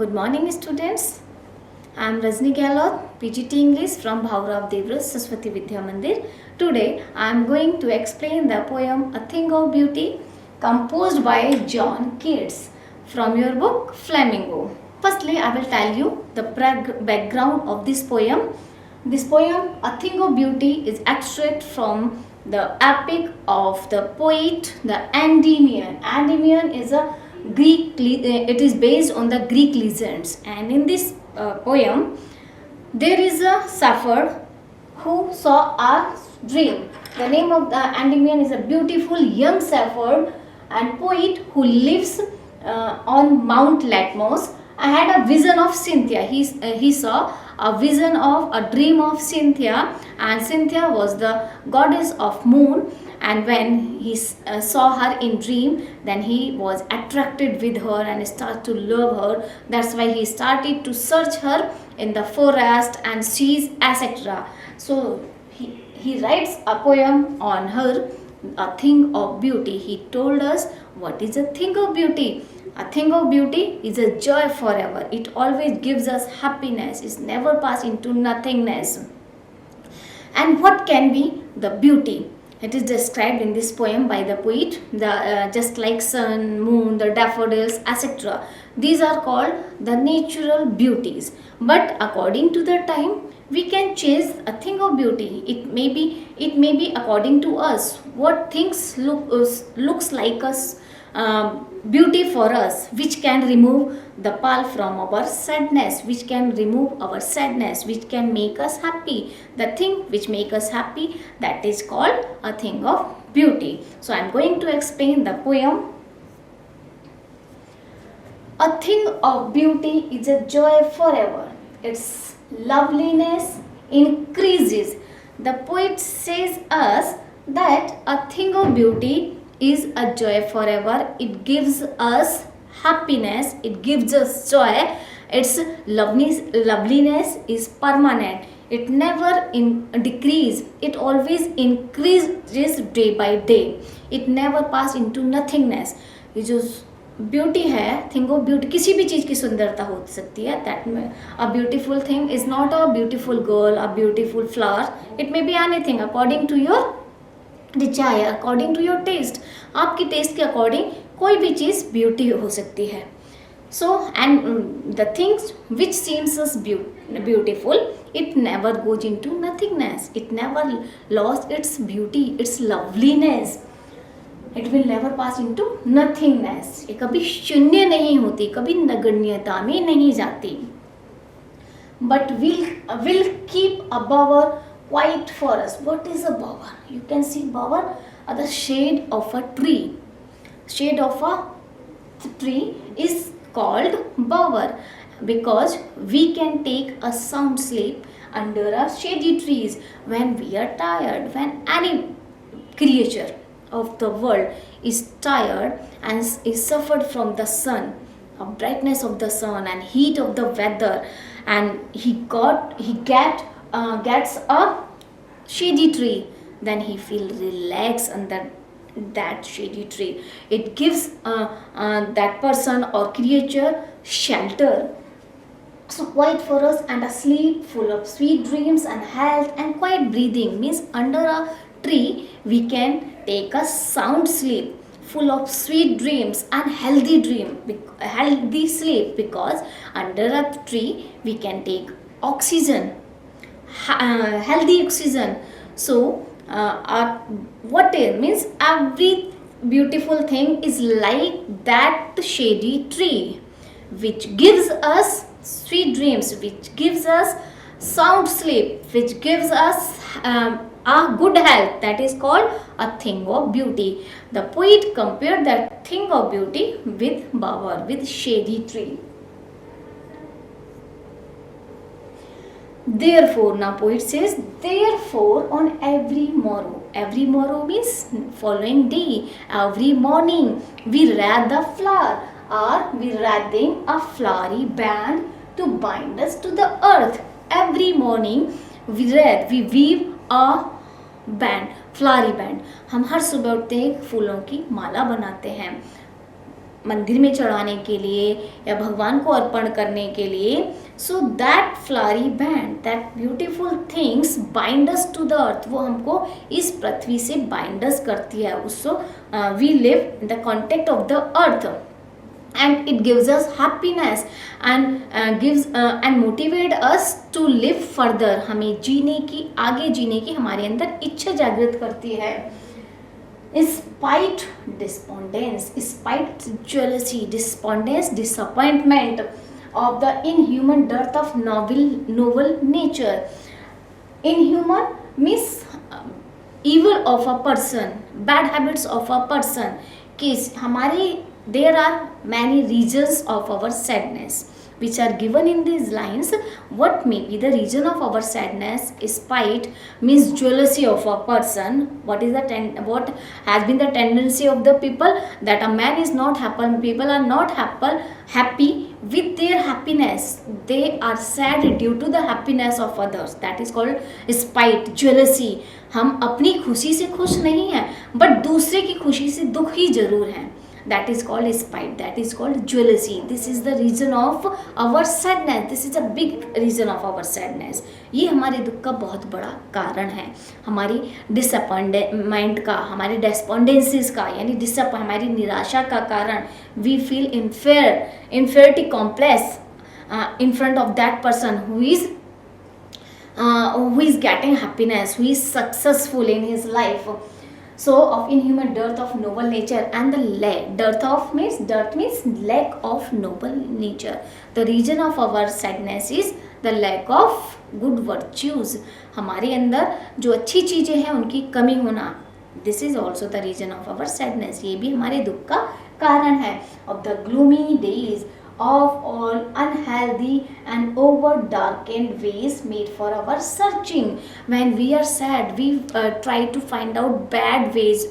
Good morning, students. I am Rajni Gehlot, PGT English from Bhaurav Devraj Saraswati Vidya Mandir. Today, I am going to explain the poem A Thing of Beauty, composed by John Keats from your book Flamingo. Firstly, I will tell you the background of this poem. This poem, A Thing of Beauty, is extract from the epic of the poet, the Endymion. Endymion is a it is based on the Greek legends, and in this poem there is a shepherd who saw a dream. The name of the Endymion is a beautiful young shepherd and poet who lives on Mount Latmos. I had a vision of Cynthia. He saw a vision of a dream of Cynthia, and Cynthia was the goddess of moon. And when he saw her in dream, then he was attracted with her and started to love her. That's why he started to search her in the forest and seas, etc. So he writes a poem on her, A Thing of Beauty. He told us what is a thing of beauty. A thing of beauty is a joy forever. It always gives us happiness. It's never passed into nothingness. And what can be the beauty? It is described in this poem by the poet, just like sun, moon, the daffodils, etc. These are called the natural beauties. But according to the time, we can chase a thing of beauty. It may be according to us. What things looks like us beauty for us, which can remove the pall from our sadness, which can remove our sadness, which can make us happy. The thing which make us happy, that is called a thing of beauty. So I am going to explain the poem. A thing of beauty is a joy forever. Its loveliness increases. The poet says us that a thing of beauty is a joy forever. It gives us happiness, it gives us joy. Its loveliness is permanent. It never decreases. It always increases day by day. It never passes into nothingness. ये जो beauty है, thing of beauty, किसी भी चीज़ की सुंदरता हो सकती है. दैट में a beautiful thing is not a beautiful girl, a beautiful flower. It may be anything according to your desire, according to your taste. आपकी टेस्ट के अकॉर्डिंग कोई भी चीज़ ब्यूटी हो सकती है. So and the things which seems as beautiful, it never goes into nothingness. It never lost its beauty, its loveliness. It will never pass into nothingness. ये कभी शून्य नहीं होती, कभी नगण्यता में नहीं जाती. But will keep a bower quiet for us. What is a bower? You can see bower are the shade of a tree. Shade of a tree is called bower because we can take a sound sleep under a shady trees when we are tired. When any creature of the world is tired and is suffered from the sun, brightness of the sun and heat of the weather, and he gets a shady tree, then he feel relaxed under that shady tree. It gives that person or creature shelter. So quiet for us and a sleep full of sweet dreams and health and quiet breathing means under a tree we can take a sound sleep full of sweet dreams and healthy sleep, because under a tree we can take oxygen, healthy oxygen. So what it means, every beautiful thing is like that shady tree which gives us sweet dreams, which gives us sound sleep, which gives us a good health. That is called a thing of beauty. The poet compared that thing of beauty with bower, with shady tree. Therefore, now poet says, therefore on every morrow means following day, every morning we wreathe the flower, or we wreathing a flowery band to bind us to the earth. Every morning we weave a band, flowery band. हम हर सुबह उठते हैं फूलों की माला बनाते हैं. मंदिर में चढ़ाने के लिए या भगवान को अर्पण करने के लिए. So that flowery band, that beautiful things bind us to the earth, वो हमको इस पृथ्वी से बाइंड अस करती है. उसको we live in the contact of the earth and it gives us happiness and gives and motivate us to live further. हमें जीने की, आगे जीने की हमारे अंदर इच्छा जागृत करती है. Spite despondence, spite jealousy, despondence, disappointment of the inhuman dearth of noble nature. Inhuman means evil of a person, bad habits of a person. कि हमारी there are many reasons of our sadness which are given in these lines. What may be the reason of our sadness? Spite means jealousy of a person. What has been the tendency of the people? That a man is not happy, people are not happy with their happiness. They are sad due to the happiness of others. That is called spite, jealousy. हम अपनी खुशी से खुश नहीं हैं, but दूसरे की खुशी से दुखी जरूर हैं. That is called spite, that is called jealousy. This is the reason of our sadness. This is a big reason of our sadness. ये हमारे दुख का बहुत बड़ा कारण है. हमारी डिसअपॉइंटमेंट का, हमारी डेस्पोंडेंसीज का, यानी हमारी निराशा का कारण. We feel inferiority complex in front of that person who is getting happiness, who is successful in his life. So of inhuman dearth of noble nature, and the dearth means lack of noble nature. The reason of our sadness is the lack of good virtues. हमारे अंदर जो अच्छी चीज़ें हैं उनकी कमी होना. This is also the reason of our sadness. ये भी हमारे दुख का कारण है. Of the gloomy days, of all unhealthy and over darkened ways made for our searching. When we are sad, we try to find out bad ways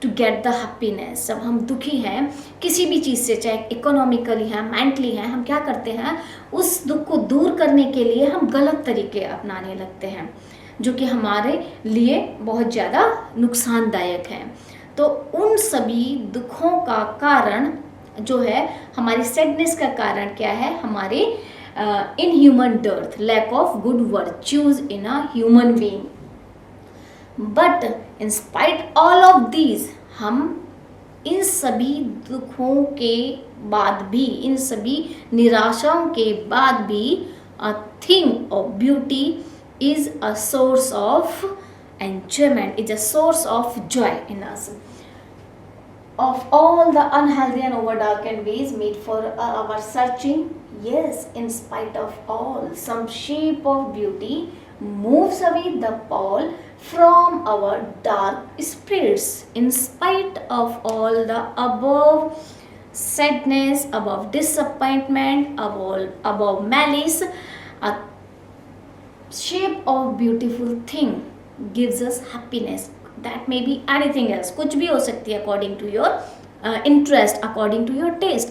to get the happiness. जब हम दुखी हैं किसी भी चीज़ से, चाहे इकोनॉमिकली हैं, mentally हैं, हम क्या करते हैं, उस दुख को दूर करने के लिए हम गलत तरीके अपनाने लगते हैं, जो कि हमारे लिए बहुत ज़्यादा नुकसानदायक हैं. तो उन सभी दुखों का कारण जो है, हमारी सैडनेस का कारण क्या है, हमारे inhuman dearth, lack of good virtues in a human being. But in spite all of these, हम इन सभी दुखों के बाद भी, इन सभी निराशाओं के बाद भी, a thing of beauty is a source of enjoyment, is a source of joy in us. Of all the unhealthy and over darkened ways made for our searching, yes, in spite of all, some shape of beauty moves away the pall from our dark spirits. In spite of all the above sadness, above disappointment, above malice, a shape of beautiful thing gives us happiness. That may be anything else, कुछ भी हो सकती है according to your interest, according to your taste.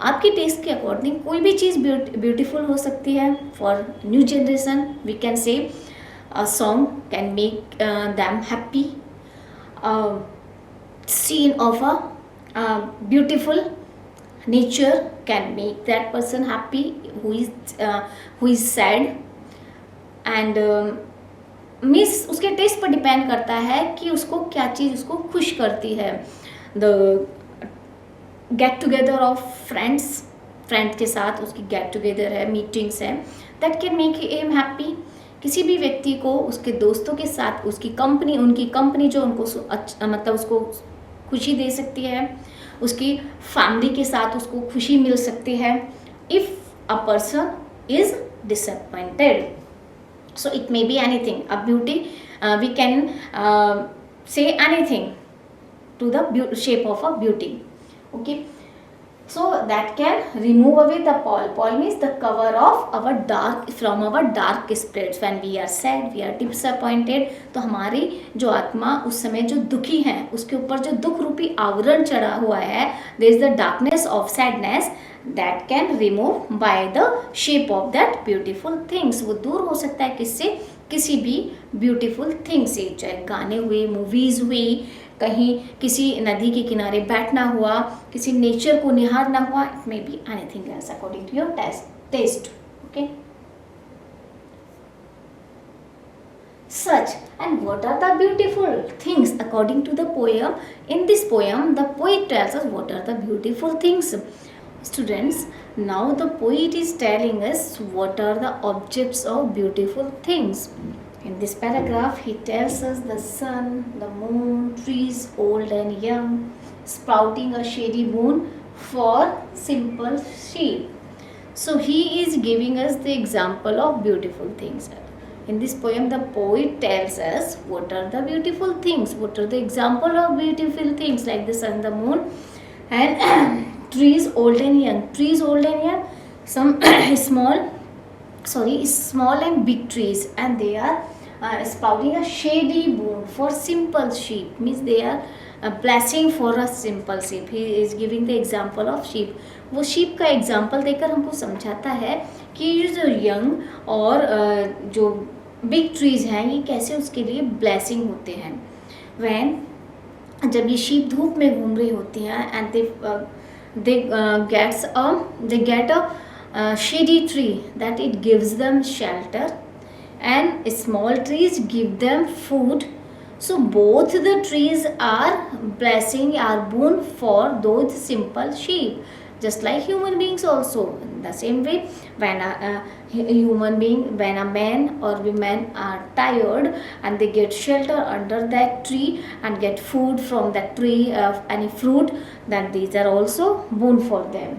आपकी taste के according कोई भी चीज़ ब्यूटीफुल हो सकती है. For new generation we can say a song can make them happy. Scene of a beautiful nature can make that person happy who is sad. And miss उसके test पर depend करता है कि उसको क्या चीज़ उसको खुश करती है. The get together of friends के साथ उसकी गेट टुगेदर है, मीटिंग्स है, that can make him happy. किसी भी व्यक्ति को उसके दोस्तों के साथ उनकी कंपनी जो उनको मतलब उसको खुशी दे सकती है, उसकी फैमिली के साथ उसको खुशी मिल सकती है. If a person is disappointed, so it may be anything, a beauty, we can say anything to the shape of a beauty. Okay, so that can remove away the pall means the cover of our dark spirits. When we are sad, we are disappointed, तो हमारी जो आत्मा उस समय जो दुखी है, उसके ऊपर जो दुख रूपी आवरण चढ़ा हुआ है, there is the darkness of sadness that can remove by the shape of that beautiful things. वो दूर हो सकता है किससे, किसी भी ब्यूटीफुल थिंग से, चाहे गाने हुए, मूवीज़ हुई, कहीं किसी नदी के किनारे बैठना हुआ, किसी नेचर को निहारना हुआ, it may be anything else according to your taste. Okay. Such, and what are the beautiful things according to the poem? In this poem, the poet tells us what are the beautiful things. Students, now the poet is telling us what are the objects of beautiful things. In this paragraph, he tells us the sun, the moon, trees old and young, sprouting a shady boon for simple sheep. So he is giving us the example of beautiful things. In this poem, the poet tells us what are the beautiful things, what are the example of beautiful things like the sun, the moon, and trees old and young. Trees old and young, some small and big trees, and they are spouting a shady boon for simple sheep. Means they are a blessing for a simple sheep. He is giving the example of sheep. वो sheep का example देकर हमको समझाता है कि जो young और जो बिग ट्रीज हैं ये कैसे उसके लिए ब्लेसिंग होते हैं. जब ये शीप धूप में घूम रही होती हैं and they get a shady tree that it gives them shelter and small trees give them food. So both the trees are blessing, are boon for those simple sheep. Just like human beings also, in the same way, when when a man or women are tired and they get shelter under that tree and get food from that tree, any fruit, then these are also boon for them.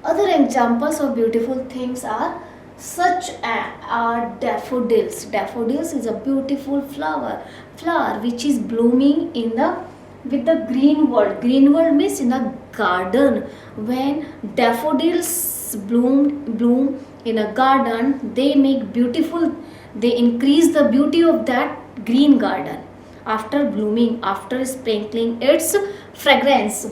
Other examples of beautiful things are such are daffodils. Daffodils is a beautiful flower which is blooming in the with the green world. Green world means in a garden. When daffodils bloom in a garden, they make beautiful, they increase the beauty of that green garden after blooming, after sprinkling its fragrance.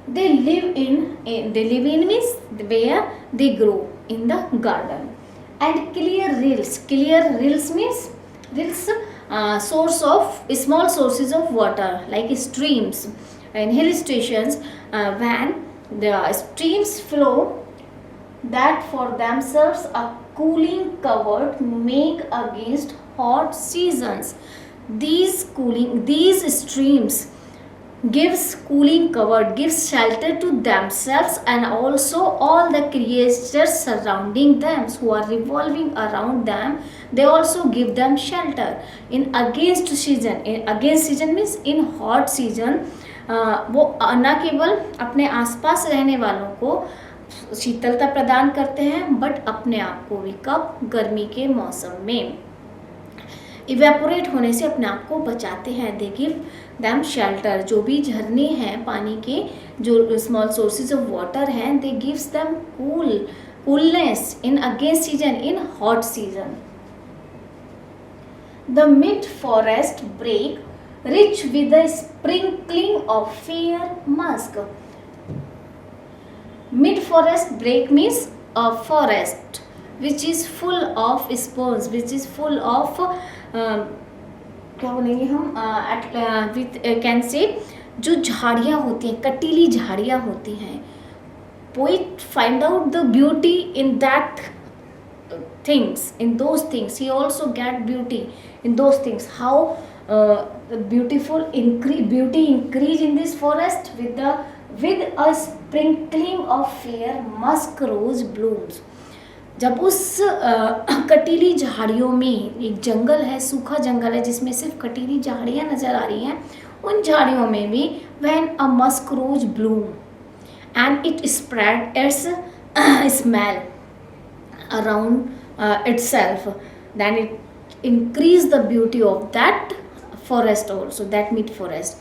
They live in means where they grow in the garden. And clear rills means source of small sources of water like streams. In hill stations, when the streams flow, that for themselves a cooling cover make against hot seasons. These streams gives cooling cover, gives shelter to themselves and also all the creatures surrounding them who are revolving around them. They also give them shelter. In against season means in hot season, वो न केवल अपने आसपास रहने वालों को शीतलता प्रदान करते हैं बट अपने आप को भी कब, गर्मी के मौसम में इवेपोरेट होने से अपने आप को बचाते हैं. They give them shelter. जो भी झरने हैं पानी के, जो स्मॉल सोर्सेज ऑफ वाटर हैं, they gives them coolness in against season, in hot season. The mid forest break rich with the sprinkling of fair musk. Mid forest break means a forest which is full of spores, which is full of क्या बोलेंगे हम with can say जो झाड़ियाँ होती हैं, कटीली झाड़ियाँ होती हैं. Poet find out the beauty in that things, in those things. He also get beauty in those things. How the beauty increase in this forest with a sprinkling of fair musk rose blooms. जब उस कटीली झाड़ियों में, एक जंगल है, सूखा जंगल है जिसमें सिर्फ कटीली झाड़ियाँ नजर आ रही हैं, उन झाड़ियों में भी when a musk rose bloom and it spread its smell around itself, then it increase the beauty of that forest also, that mid forest.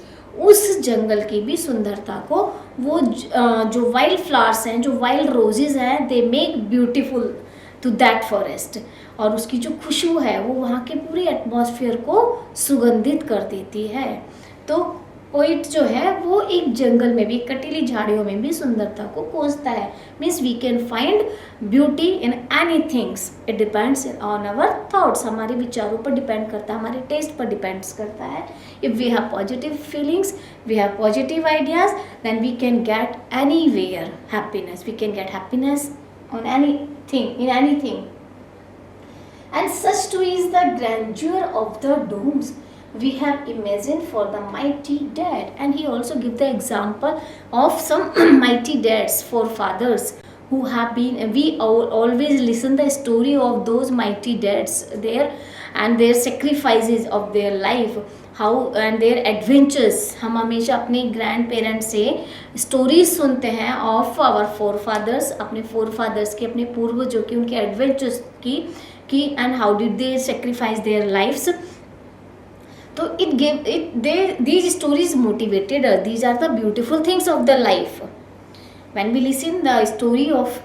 उस जंगल की भी सुंदरता को वो जो वाइल्ड फ्लावर्स हैं, जो वाइल्ड रोजेज हैं, they make beautiful to that forest. और उसकी जो खुशबू है वो वहाँ के पूरे एटमॉस्फेयर को सुगंधित कर देती है. तो पोइट जो है वो एक जंगल में भी, कटीली झाड़ियों में भी सुंदरता को खोजता है. Means we can find beauty in any things. It depends on our thoughts. हमारे विचारों पर डिपेंड करता है, हमारे टेस्ट पर डिपेंड्स करता है. If we have positive feelings, we have positive ideas, then we can get anywhere happiness. We can get happiness on anything, in anything. And such too is the grandeur of the domes we have imagined for the mighty dead. And he also give the example of some mighty deads, forefathers, who have been, we always listen the story of those mighty deads there, and their sacrifices of their life, how and their adventures. हम हमेशा अपने grandparents से stories सुनते हैं of our forefathers, अपने forefathers की, अपने पूर्वजों की, उनके एडवेंचर्स की and how did they sacrifice their lifes. तो it give it they these stories motivated us. These are the beautiful things of the life. When we listen the story of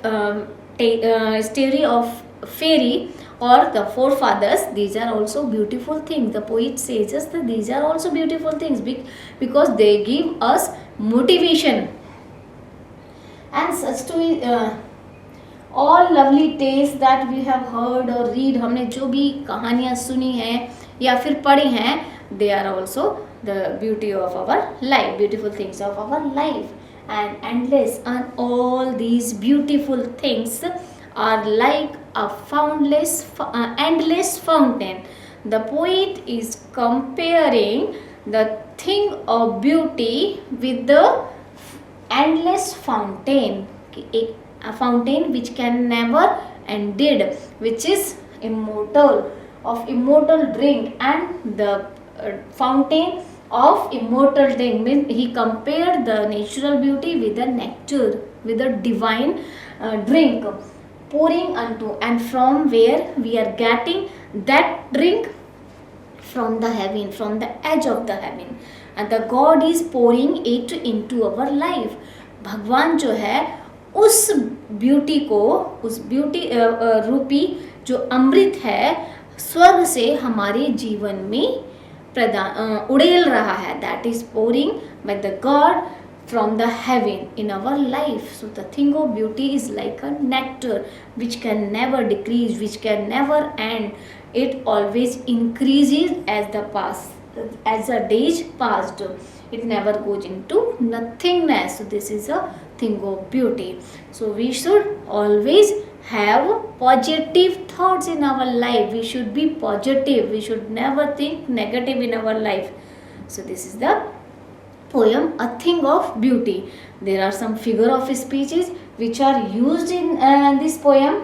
fairy or the forefathers, these are also beautiful things. The poet says us that these are also beautiful things because they give us motivation. And such to all lovely tales that we have heard or read, हमने जो भी कहानियाँ सुनी हैं या फिर पढ़ी हैं, they are also the beauty of our life, beautiful things of our life. And endless, and all these beautiful things are like a endless fountain. The poet is comparing the thing of beauty with the endless fountain. A fountain which can never ended, which is immortal, of immortal drink, and the fountain of immortal drink. Means he compared the natural beauty with the nectar, with the divine drink pouring unto, and from where we are getting that drink, from the heaven, from the edge of the heaven, and the God is pouring it into our life. भगवान जो है उस beauty को, उस beauty रूपी जो अमृत है, स्वर्ग से हमारे जीवन में प्रदान उड़ेल रहा है. That is pouring by the God from the heaven in our life. So the thing of beauty is like a nectar which can never decrease, which can never end. It always increases as the days passed. It never goes into nothingness. So this is a thing of beauty. So we should always have positive thoughts in our life. We should be positive. We should never think negative in our life. So this is the poem A Thing of Beauty. There are some figure of speeches which are used in this poem.